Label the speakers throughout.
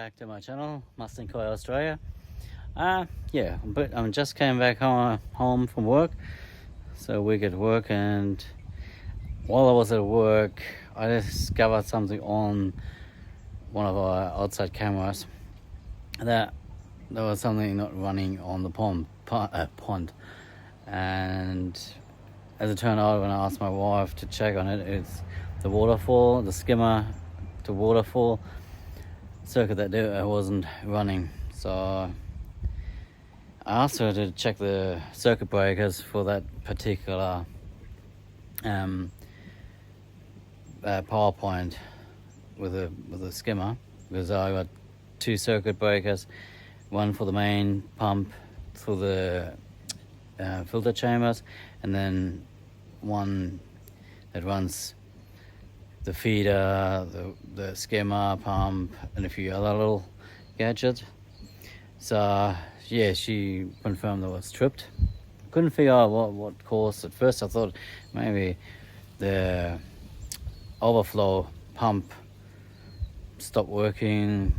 Speaker 1: back to my channel, Mustang Koi Australia. Yeah, but I just came back home from work. So we at work, and while I was at work, I discovered something on one of our outside cameras that there was something not running on the pond. And as it turned out, when I asked my wife to check on it, it's the waterfall, the skimmer to waterfall circuit that wasn't running. So I asked her to check the circuit breakers for that particular power point with a skimmer, because I got two circuit breakers, one for the main pump through the filter chambers, and then one that runs the feeder, the skimmer, pump, and a few other little gadgets. So yeah, she confirmed that it was tripped. Couldn't figure out what caused. At first I thought maybe the overflow pump stopped working,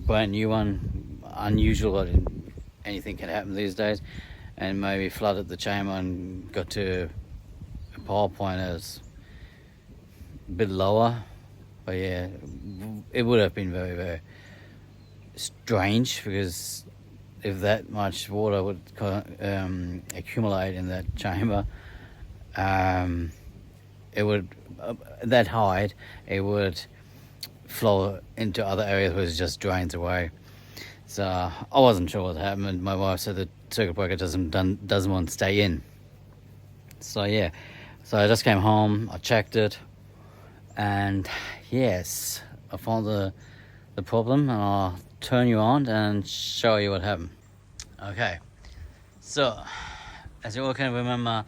Speaker 1: brand new one, unusual, but anything can happen these days, and maybe flooded the chamber and got to a power point as a bit lower. But yeah, it would have been very, very strange, because if that much water would accumulate in that chamber, it would, that height, it would flow into other areas where it just drains away. So I wasn't sure what happened. My wife said the circuit breaker doesn't want to stay in. So yeah, so I just came home, I checked it, and yes, I found the problem, and I'll turn you on and show you what happened. Okay, so as you all can remember,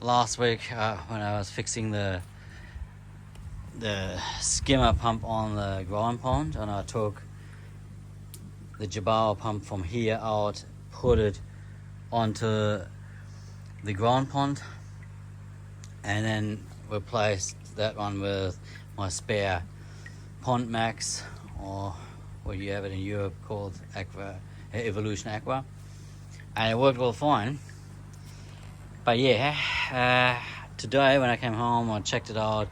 Speaker 1: last week when I was fixing the skimmer pump on the ground pond, and I took the Jabal pump from here out, put it onto the ground pond, and then replaced that one with my spare Pond Max, or what you have it in Europe called Evolution Aqua, and it worked well fine. But yeah, today when I came home, I checked it out.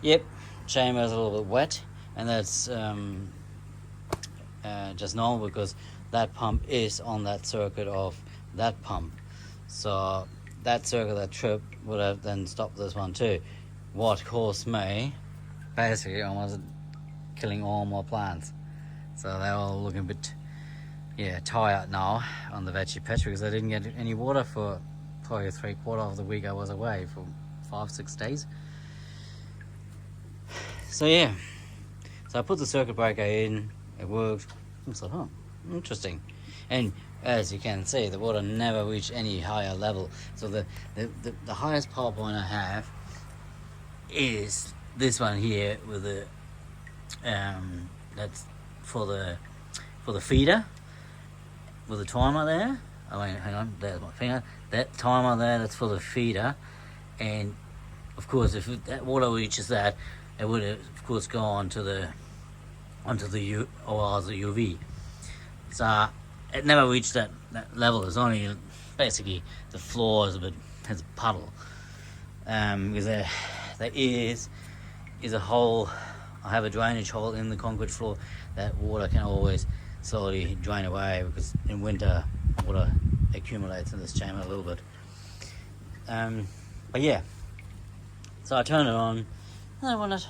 Speaker 1: Yep, chamber is a little bit wet, and that's just normal, because that pump is on that circuit of that pump. So that circuit that tripped would have then stopped this one too. What caused me basically almost killing all my plants. So they're all looking a bit tired now on the veggie patch, because I didn't get any water for probably 3/4 of the week I was away, for 5-6 days. So yeah, so I put the circuit breaker in, it worked. I thought, oh, interesting. And as you can see, the water never reached any higher level. So the highest power point I have is this one here, with the that's for the feeder, with the timer there. I mean, hang on, there's my finger. That timer there, that's for the feeder. And of course, if that water reaches that, it would of course go onto the UV. So it never reached that level. It's only basically the floor has a puddle, because there is a hole. I have a drainage hole in the concrete floor that water can always slowly drain away, because in winter water accumulates in this chamber a little bit. But yeah, so I turned it on, and I wondered,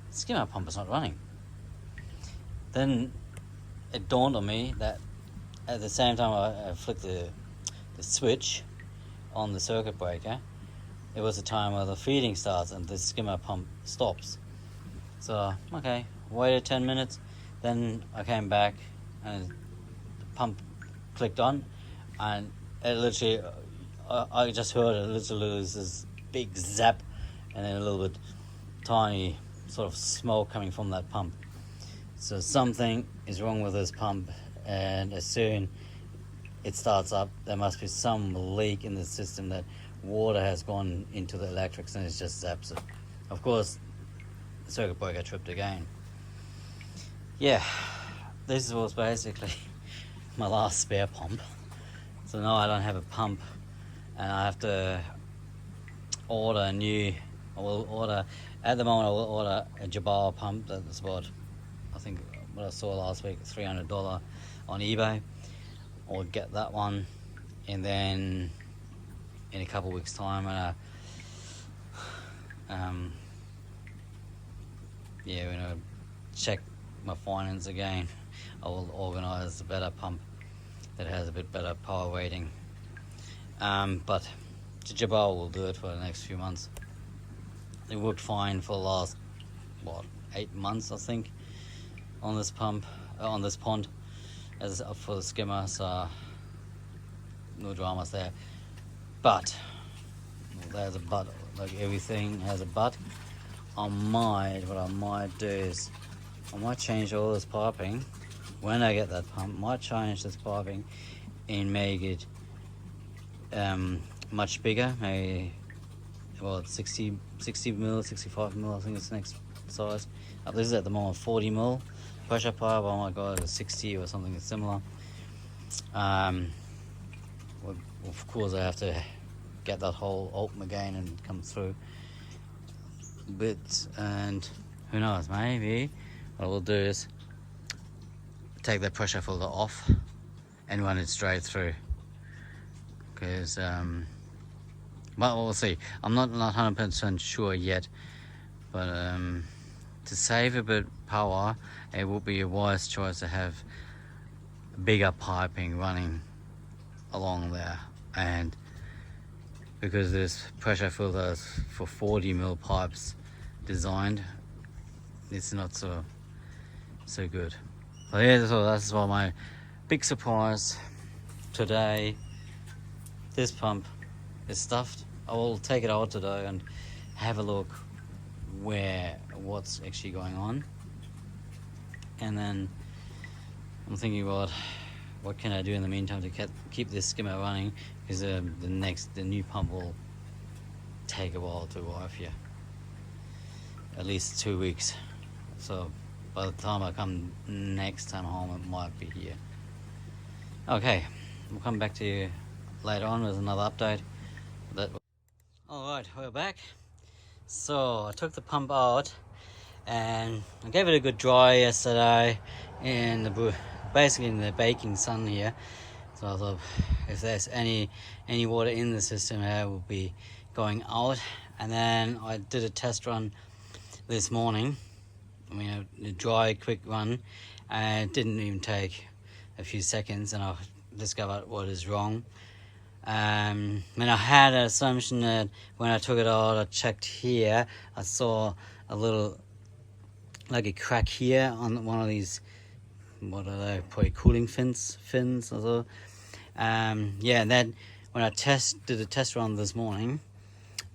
Speaker 1: skimmer pump is not running. Then it dawned on me that at the same time I flicked the switch on the circuit breaker, it was the time where the feeding starts and the skimmer pump stops. So okay, waited 10 minutes, then I came back and the pump clicked on, and it literally, I just heard it literally was this big zap, and then a little bit tiny sort of smoke coming from that pump. So something is wrong with this pump, and as soon it starts up, there must be some leak in the system, that water has gone into the electrics and it just zaps it. Of course, the circuit breaker tripped again. yeah, this was basically my last spare pump. So now I don't have a pump, and I have to order a new. I will order at the moment. I will order a Jabal pump that's about, I think what I saw last week, $300 on eBay. I'll get that one, and then in a couple of weeks' time, when I check my finance again, I will organise a better pump that has a bit better power rating. But Jabal will do it for the next few months. It worked fine for the last 8 months, I think, on this pump, on this pond, as for the skimmer. So no dramas there. But there's a but, like everything has a but. What I might do is I might change all this piping when I get that pump. Might change this piping and make it much bigger, maybe about 60 mil, 65 mil, I think it's the next size. This is at the moment 40 mil pressure pipe. Oh my god, it's 60 or something similar. Well, of course I have to get that hole open again and come through a bit, and who knows, maybe what I will do is take the pressure filter off and run it straight through, because but we'll see. I'm not 100% sure yet, but to save a bit power, it will be a wise choice to have bigger piping running along there. And because this pressure filter is for 40 mil pipes designed, it's not so good. But yeah, so that's why my big surprise today. This pump is stuffed. I will take it out today and have a look what's actually going on, and then I'm thinking about what can I do in the meantime to keep this skimmer running, because the new pump will take a while to arrive here, at least 2 weeks. So by the time I come next time home, it might be here. Okay, we'll come back to you later on with another update. Alright, we're back. So I took the pump out and I gave it a good dry yesterday basically in the baking sun here. So I thought if there's any water in the system, it will be going out. And then I did a test run this morning. I mean, a dry, quick run, and it didn't even take a few seconds, and I discovered what is wrong. And I had an assumption that when I took it out, I checked here, I saw a little, like a crack here on one of these, what are they, probably cooling fins or so. And then when I did a test run this morning,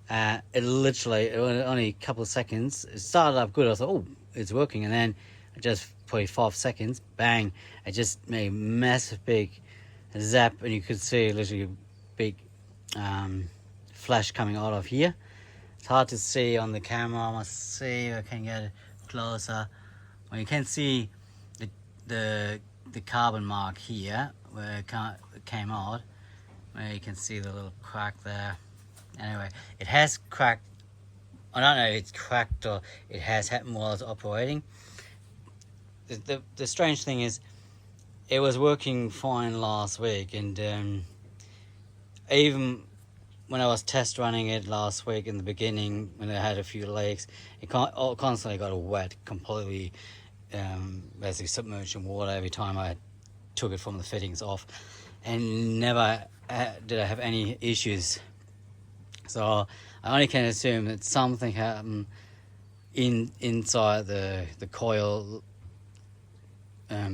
Speaker 1: it was only a couple of seconds. It started up good. I thought, oh, it's working. And then just probably 5 seconds, bang, it just made a massive big zap, and you could see literally a big flash coming out of here. It's hard to see on the camera. I must see if I can get it closer. Well, you can see the carbon mark here where it came out, where you can see the little crack there. Anyway, it has cracked. I don't know if it's cracked or it has happened while it's operating. The strange thing is, it was working fine last week, and even when I was test running it last week in the beginning, when I had a few leaks, it constantly got wet, completely basically submerged in water every time I took it from the fittings off, and never did I have any issues. So I only can assume that something happened inside the coil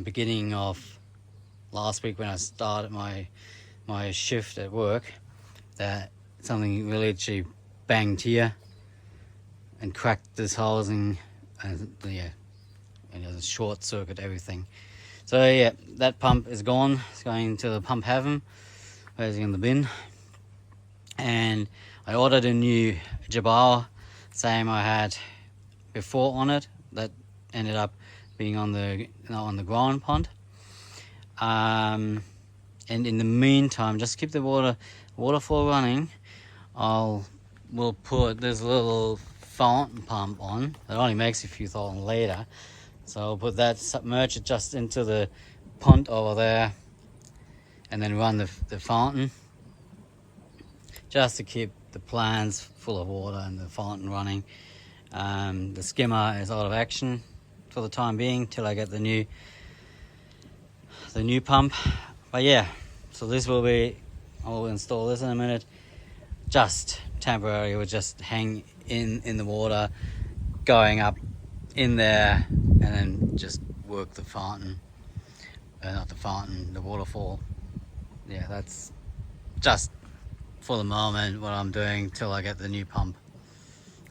Speaker 1: beginning of last week when I started my shift at work, that something really actually banged here and cracked this housing, and it short circuit everything. So yeah, that pump is gone. It's going to the pump heaven, basically in the bin. And I ordered a new Jabal, same I had before on it, that ended up being on the ground pond. And in the meantime, just keep the waterfall running. We'll put this little fountain pump on. It only makes a few thousand later, so I'll put that, submerge it just into the pond over there, and then run the fountain, just to keep the plants full of water and the fountain running. The skimmer is out of action for the time being till I get the new pump. But yeah, so this will be, I will install this in a minute. Just temporarily, we'll just hang in the water, going up in there, and then just work the fountain. Not the fountain, the waterfall. Yeah, that's just for the moment what I'm doing till I get the new pump.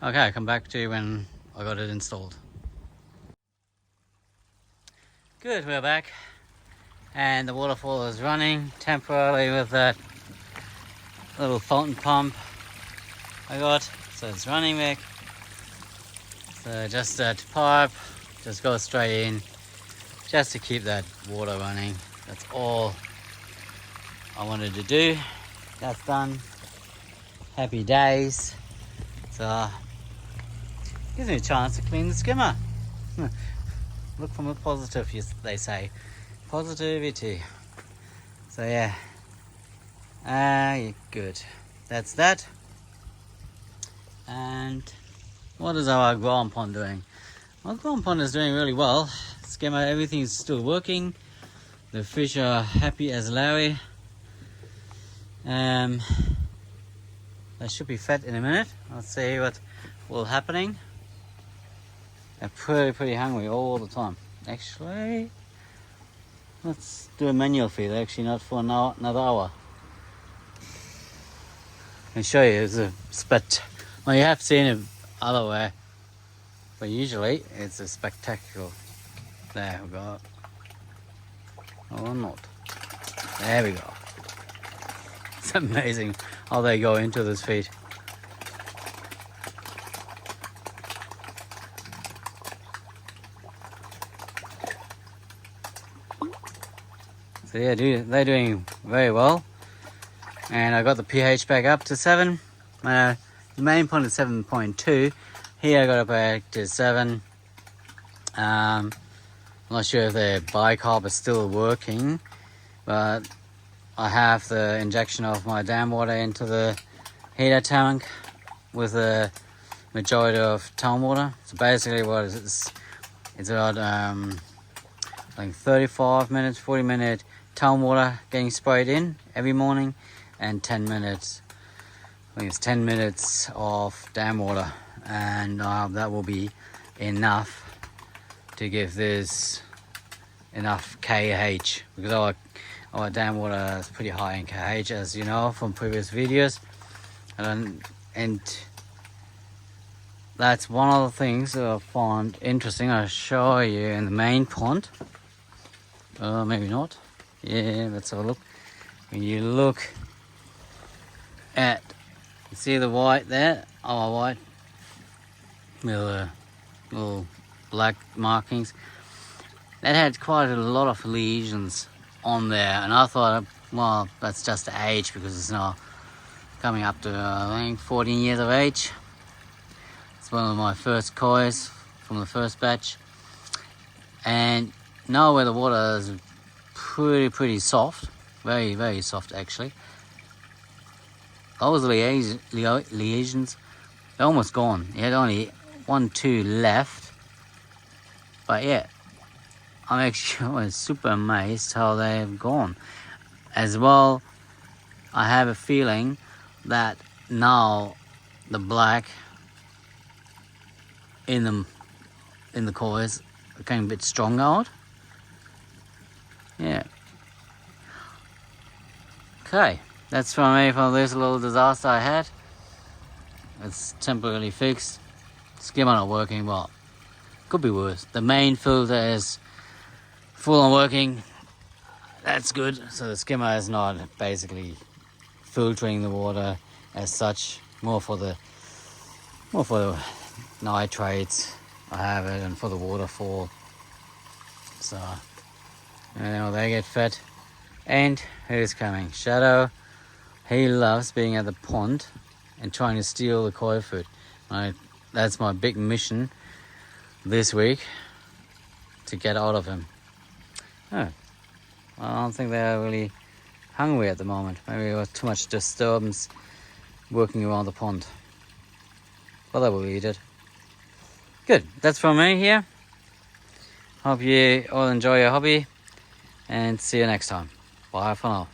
Speaker 1: Okay, I'll come back to you when I got it installed. Good, we're back, and the waterfall is running temporarily with that little fountain pump I got, so it's running back. So just that pipe just goes straight in, just to keep that water running. That's all I wanted to do. That's done. Happy days. So gives me a chance to clean the skimmer. Look from the positive, they say. Positivity. So yeah. Good. That's that. And what is our ground pond doing? Our ground pond is doing really well. Skimmer, everything is still working. The fish are happy as Larry. They should be fed in a minute. Let's see what will happening. They're pretty hungry all the time. Actually, let's do a manual feed. Actually, not for another hour. I can show you. It's a spit. Well, you have seen it other way, but usually it's a spectacular. There we go. Or not. There we go. It's amazing how they go into this feed. So yeah, they're doing very well. And I got the pH back up to 7. The main pond is 7.2. Here I got it back to 7. I'm not sure if the bicarb is still working, but I have the injection of my dam water into the heater tank with the majority of town water. So basically what it is, it's about like 35 minutes, 40 minute town water getting sprayed in every morning, and 10 minutes, I think it's 10 minutes of dam water, and that will be enough to give this enough KH, because our dam water is pretty high in KH, as you know from previous videos. And that's one of the things that I found interesting. I'll show you in the main pond. Maybe not. Yeah, let's have a look. When you look at, you see the white there? Our white with the little black markings. That had quite a lot of lesions on there, and I thought, well, that's just the age, because it's now coming up to I think 14 years of age. It's one of my first koi's from the first batch, and now where the water is pretty soft, very soft actually. Those lesions, they're almost gone. You had only 1-2 left, but yeah, I'm actually super amazed how they've gone. As well, I have a feeling that now the black in the koi's are getting a bit stronger out. Yeah. Okay, that's from me for this little disaster I had. It's temporarily fixed. Skimmer not working, but could be worse. The main filter is full on working. That's good. So the skimmer is not basically filtering the water as such. More for the nitrates I have it, and for the waterfall. So, they get fed. And who's coming? Shadow. He loves being at the pond and trying to steal the koi food. That's my big mission this week, to get out of him. Oh, I don't think they're really hungry at the moment. Maybe it was too much disturbance working around the pond. But I will eat it. Good, that's from me here. Hope you all enjoy your hobby, and see you next time. Bye for now.